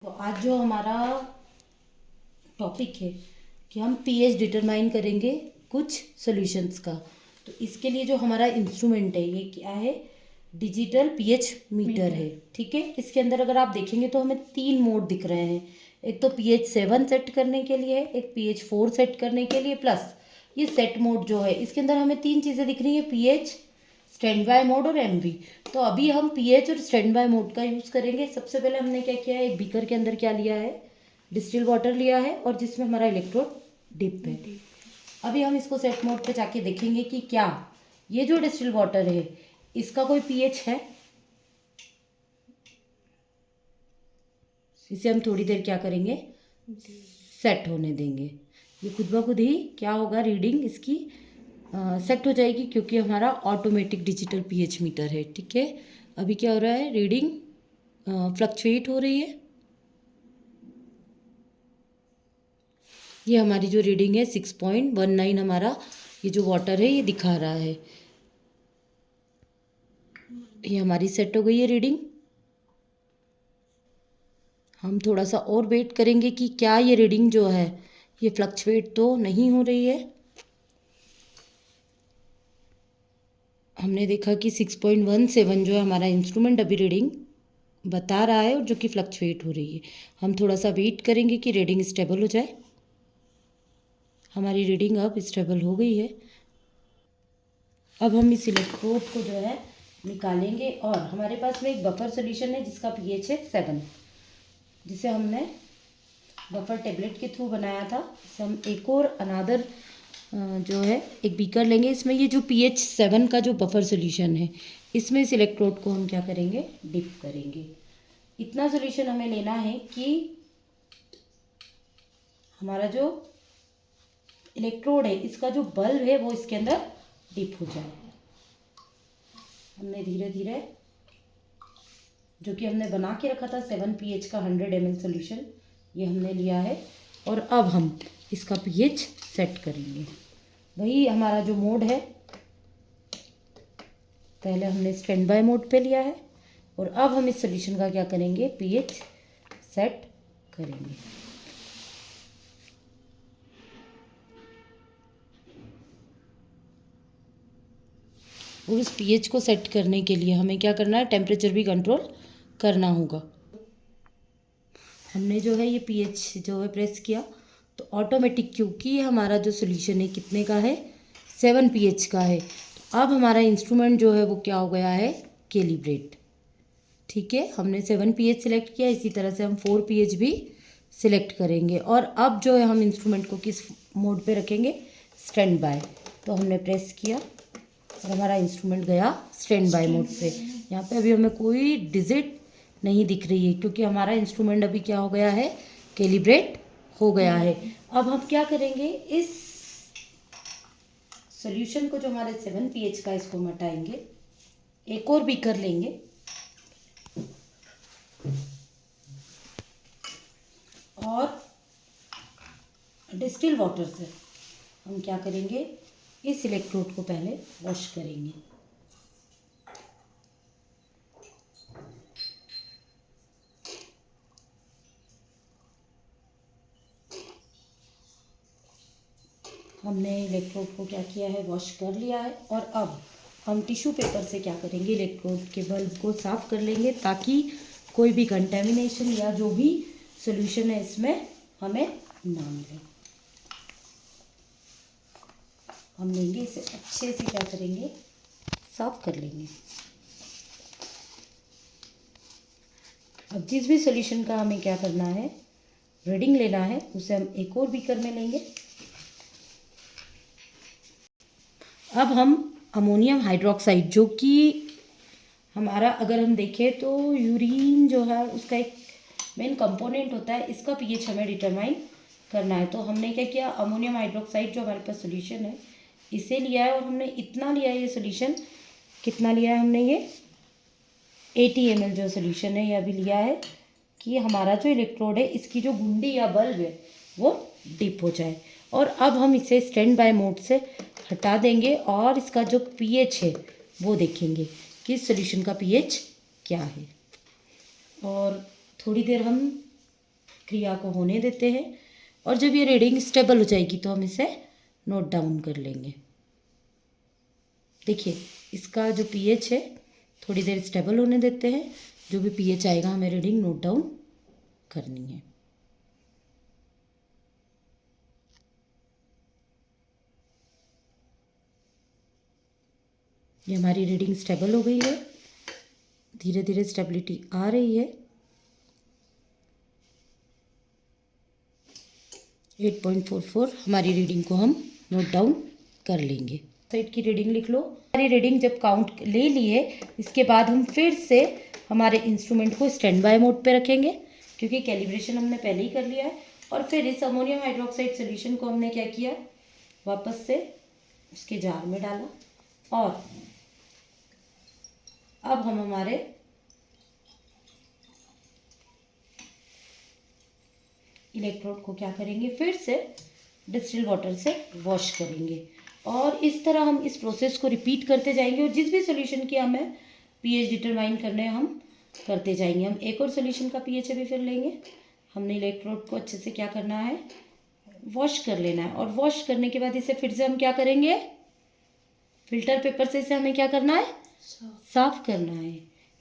तो आज जो हमारा टॉपिक है कि हम पीएच डिटरमाइन करेंगे कुछ सॉल्यूशंस का। तो इसके लिए जो हमारा इंस्ट्रूमेंट है ये क्या है, डिजिटल पीएच मीटर है। ठीक है, इसके अंदर अगर आप देखेंगे तो हमें 3 मोड दिख रहे हैं। एक तो पीएच 7 सेट करने के लिए, एक पीएच 4 सेट करने के लिए, प्लस ये सेट मोड जो है इसके अंदर हमें 3 चीज़ें दिख रही हैं, पीएच, स्टैंड बाय मोड और एमवी। तो अभी हम पीएच और स्टैंड बाय मोड का यूज़ करेंगे। सबसे पहले हमने क्या किया है, एक बीकर के अंदर क्या लिया है, डिस्टिल वाटर लिया है और जिसमें हमारा इलेक्ट्रोड डिप है। अभी हम इसको सेट मोड पे जाके देखेंगे कि क्या ये जो डिस्टिल वाटर है इसका कोई पीएच है। इसे हम थोड़ी देर क्या करेंगे, सेट होने देंगे। ये खुद ब खुद ही क्या होगा, रीडिंग इसकी सेट हो जाएगी, क्योंकि हमारा ऑटोमेटिक डिजिटल पीएच मीटर है। ठीक है, अभी क्या हो रहा है, रीडिंग फ्लक्चुएट हो रही है। ये हमारी जो रीडिंग है 6.19 हमारा ये जो वाटर है ये दिखा रहा है। ये हमारी सेट हो गई है रीडिंग। हम थोड़ा सा और वेट करेंगे कि क्या ये रीडिंग जो है ये फ्लक्चुएट तो नहीं हो रही है। हमने देखा कि 6.17 जो है हमारा इंस्ट्रूमेंट अभी रीडिंग बता रहा है और जो कि फ्लक्चुएट हो रही है। हम थोड़ा सा वेट करेंगे कि रीडिंग स्टेबल हो जाए। हमारी रीडिंग अब स्टेबल हो गई है। अब हम इस इलेक्ट्रोड को जो है निकालेंगे और हमारे पास में एक बफर सोल्यूशन है जिसका पीएच है 7, जिसे हमने बफर टेबलेट के थ्रू बनाया था। इसे हम एक और अनादर जो है एक बीकर लेंगे। इसमें ये जो पीएच 7 का जो बफर सोल्यूशन है इसमें इस इलेक्ट्रोड को हम क्या करेंगे, डिप करेंगे। इतना सोल्यूशन हमें लेना है कि हमारा जो इलेक्ट्रोड है इसका जो बल्ब है वो इसके अंदर डिप हो जाए। हमने धीरे धीरे जो कि हमने बना के रखा था 7 पीएच का 100 ml सोल्यूशन ये हमने लिया है और अब हम इसका पीएच सेट करेंगे। वही हमारा जो मोड है, पहले हमने स्टैंड बाय मोड पे लिया है और अब हम इस सोल्यूशन का क्या करेंगे, पीएच सेट करेंगे। और इस पीएच को सेट करने के लिए हमें क्या करना है, टेम्परेचर भी कंट्रोल करना होगा। हमने जो है ये पीएच जो है प्रेस किया तो ऑटोमेटिक, क्योंकि हमारा जो सोल्यूशन है कितने का है, 7 पीएच का है, तो अब हमारा इंस्ट्रूमेंट जो है वो क्या हो गया है, कैलिब्रेट। ठीक है, हमने 7 पीएच सिलेक्ट किया, इसी तरह से हम 4 पीएच भी सिलेक्ट करेंगे। और अब जो है हम इंस्ट्रूमेंट को किस मोड पे रखेंगे, स्टैंड बाय। तो हमने प्रेस किया और हमारा इंस्ट्रूमेंट गया स्टैंड बाय मोड पे। यहाँ पे अभी हमें कोई डिजिट नहीं दिख रही है क्योंकि हमारा इंस्ट्रूमेंट अभी क्या हो गया है, कैलिब्रेट हो गया है। अब हम क्या करेंगे, इस सॉल्यूशन को जो हमारे 7 पीएच का इसको हटाएंगे, एक और बीकर लेंगे और डिस्टिल वाटर से हम क्या करेंगे, इस इलेक्ट्रोड को पहले वॉश करेंगे। हमने इलेक्ट्रोड को क्या किया है, वॉश कर लिया है और अब हम टिश्यू पेपर से क्या करेंगे, इलेक्ट्रोड के बल्ब को साफ़ कर लेंगे ताकि कोई भी कंटेमिनेशन या जो भी सॉल्यूशन है इसमें हमें ना मिले। हम लेंगे इसे अच्छे से क्या करेंगे, साफ कर लेंगे। अब जिस भी सॉल्यूशन का हमें क्या करना है, रीडिंग लेना है, उसे हम एक और बीकर में लेंगे। अब हम अमोनियम हाइड्रोक्साइड, जो कि हमारा अगर हम देखें तो यूरिन जो है उसका एक मेन कंपोनेंट होता है, इसका पीएच हमें डिटरमाइन करना है। तो हमने क्या किया, अमोनियम हाइड्रोक्साइड जो हमारे पास सोल्यूशन है इसे लिया है और हमने इतना लिया है, ये सोल्यूशन कितना लिया है हमने, ये 80 ml जो सोल्यूशन है ये अभी लिया है कि हमारा जो इलेक्ट्रोड है इसकी जो गुंडी या बल्ब है वो डिप हो जाए। और अब हम इसे स्टैंड बाय मोड से हटा देंगे और इसका जो पीएच है वो देखेंगे कि इस सोल्यूशन का पीएच क्या है। और थोड़ी देर हम क्रिया को होने देते हैं और जब ये रीडिंग स्टेबल हो जाएगी तो हम इसे नोट डाउन कर लेंगे। देखिए इसका जो पीएच है थोड़ी देर स्टेबल होने देते हैं, जो भी पीएच आएगा हमें रीडिंग नोट डाउन करनी है। ये हमारी रीडिंग स्टेबल हो गई है, धीरे धीरे स्टेबिलिटी आ रही है। 8.44 हमारी रीडिंग को हम नोट डाउन कर लेंगे। साइड की रीडिंग लिख लो। हमारी रीडिंग जब काउंट ले लिए इसके बाद हम फिर से हमारे इंस्ट्रूमेंट को स्टैंड बाय मोड पे रखेंगे, क्योंकि कैलिब्रेशन हमने पहले ही कर लिया है। और फिर इस अमोनियम हाइड्रोक्साइड सोल्यूशन को हमने क्या किया, वापस से उसके जार में डाला और अब हम हमारे इलेक्ट्रोड को क्या करेंगे, फिर से डिस्टिल वाटर से वॉश करेंगे। और इस तरह हम इस प्रोसेस को रिपीट करते जाएंगे और जिस भी सोल्यूशन की हमें पीएच डिटरमाइन करने हैं हम करते जाएंगे। हम एक और सोल्यूशन का पीएच अभी फिर लेंगे। हमने इलेक्ट्रोड को अच्छे से क्या करना है, वॉश कर लेना है। और वॉश करने के बाद इसे फिर से हम क्या करेंगे, फिल्टर पेपर से इसे हमें क्या करना है, साफ करना है।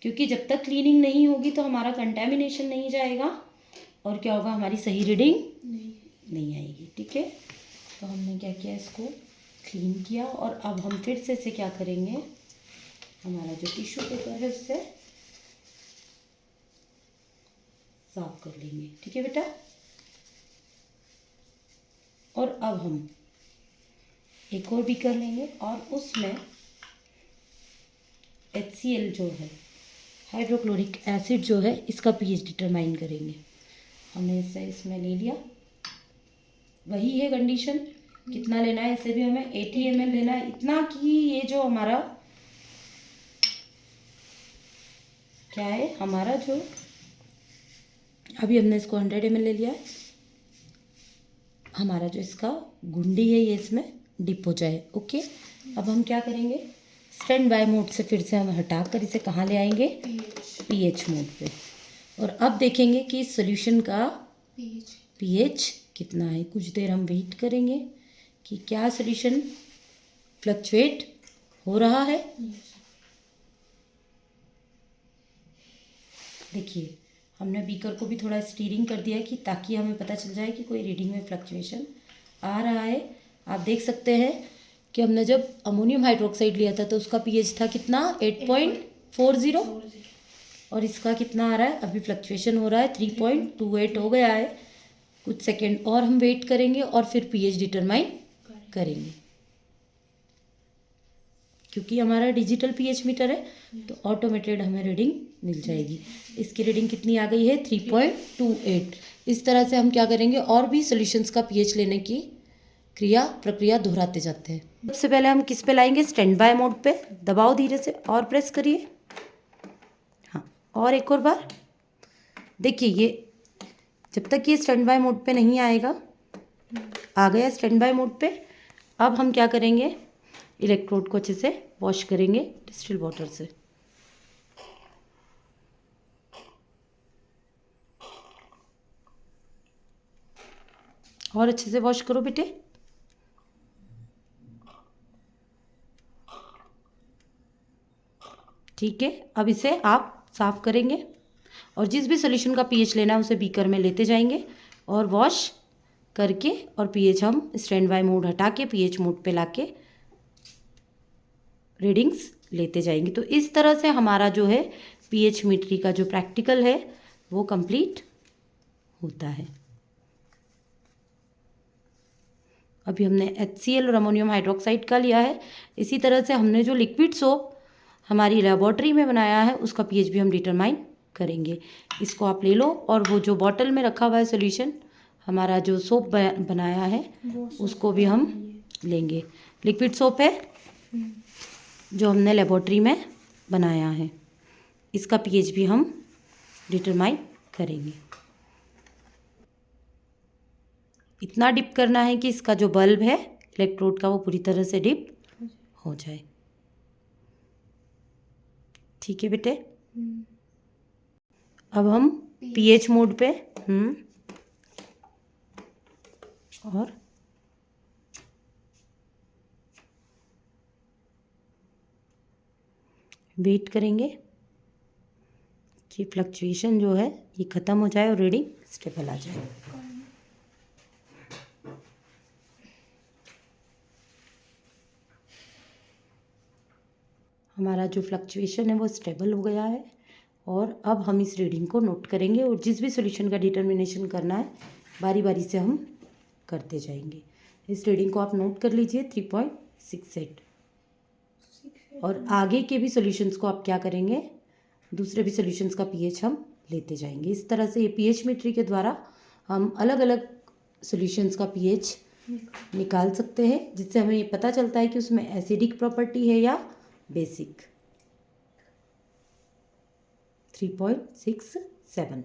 क्योंकि जब तक क्लीनिंग नहीं होगी तो हमारा कंटेमिनेशन नहीं जाएगा और क्या होगा, हमारी सही रीडिंग नहीं आएगी। ठीक है, तो हमने क्या किया, इसको क्लीन किया और अब हम फिर से इसे क्या करेंगे, हमारा जो टिश्यू पेपर है उससे साफ कर लेंगे। ठीक है बेटा, और अब हम एक और बीकर लेंगे और उसमें HCl जो है, हाइड्रोक्लोरिक एसिड जो है, इसका पीएच डिटरमाइन करेंगे। हमने इसे इसमें ले लिया, वही है कंडीशन, कितना लेना है, इसे भी हमें 80 ml लेना है। इतना कि ये जो हमारा क्या है, हमारा जो अभी हमने इसको 100 ml ले लिया है, हमारा जो इसका गुंडी है ये इसमें डिप हो जाए। ओके, अब हम क्या करेंगे, स्टैंड बाय मोड से फिर से हम हटाकर इसे कहाँ ले आएंगे, पीएच मोड पे। और अब देखेंगे कि इस सोल्यूशन का पीएच कितना है। कुछ देर हम वेट करेंगे कि क्या सोल्यूशन फ्लक्चुएट हो रहा है। देखिए हमने बीकर को भी थोड़ा स्टीरिंग कर दिया है कि ताकि हमें पता चल जाए कि कोई रीडिंग में फ्लक्चुएशन आ रहा है। आप देख सकते हैं कि हमने जब अमोनियम हाइड्रोक्साइड लिया था तो उसका पीएच था कितना, 8.40 और इसका कितना आ रहा है, अभी फ्लक्चुएशन हो रहा है, 3.28 हो गया है। कुछ सेकंड और हम वेट करेंगे और फिर पीएच डिटरमाइन करेंगे। क्योंकि हमारा डिजिटल पीएच मीटर है तो ऑटोमेटेड हमें रीडिंग मिल जाएगी। इसकी रीडिंग कितनी आ गई है, 3.28। इस तरह से हम क्या करेंगे, और भी सॉल्यूशंस का पीएच लेने की प्रक्रिया दोहराते जाते हैं। सबसे पहले हम किस पे लाएंगे, स्टैंड बाय मोड पे। दबाओ धीरे से और प्रेस करिए, हाँ, और एक और बार। देखिए ये जब तक ये स्टैंड बाय मोड पे नहीं आएगा, आ गया स्टैंड बाय मोड पे। अब हम क्या करेंगे, इलेक्ट्रोड को अच्छे से वॉश करेंगे डिस्टिल वाटर से। और अच्छे से वॉश करो बेटे। ठीक है, अब इसे आप साफ करेंगे और जिस भी सॉल्यूशन का पीएच लेना है उसे बीकर में लेते जाएंगे और वॉश करके, और पीएच हम स्टैंड बाय मोड हटा के पीएच मोड पे लाके रीडिंग्स लेते जाएंगे। तो इस तरह से हमारा जो है पीएच मीटरी का जो प्रैक्टिकल है वो कंप्लीट होता है। अभी हमने HCl और अमोनियम हाइड्रोक्साइड का लिया है। इसी तरह से हमने जो लिक्विड सोप हमारी लेबोरेटरी में बनाया है उसका पीएच भी हम डिटरमाइन करेंगे। इसको आप ले लो और वो जो बॉटल में रखा हुआ है सॉल्यूशन, हमारा जो सोप बनाया है उसको भी हम लेंगे। लिक्विड सोप है जो हमने लेबोरेटरी में बनाया है, इसका पीएच भी हम डिटरमाइन करेंगे। इतना डिप करना है कि इसका जो बल्ब है इलेक्ट्रोड का वो पूरी तरह से डिप हो जाए। ठीक है बेटे, अब हम पीएच मोड पे और वेट करेंगे कि फ्लक्चुएशन जो है ये ख़त्म हो जाए और रीडिंग स्टेबल आ जाए। हमारा जो फ्लक्चुएशन है वो स्टेबल हो गया है और अब हम इस रीडिंग को नोट करेंगे और जिस भी सॉल्यूशन का डिटर्मिनेशन करना है बारी बारी से हम करते जाएंगे। इस रीडिंग को आप नोट कर लीजिए 3.68। और आगे के भी सॉल्यूशंस को आप क्या करेंगे, दूसरे भी सॉल्यूशंस का पीएच हम लेते जाएंगे। इस तरह से ये पीएच मीट्री के द्वारा हम अलग अलग सॉल्यूशंस का पीएच निकाल सकते हैं, जिससे हमें ये पता चलता है कि उसमें एसिडिक प्रॉपर्टी है या बेसिक। 3.67।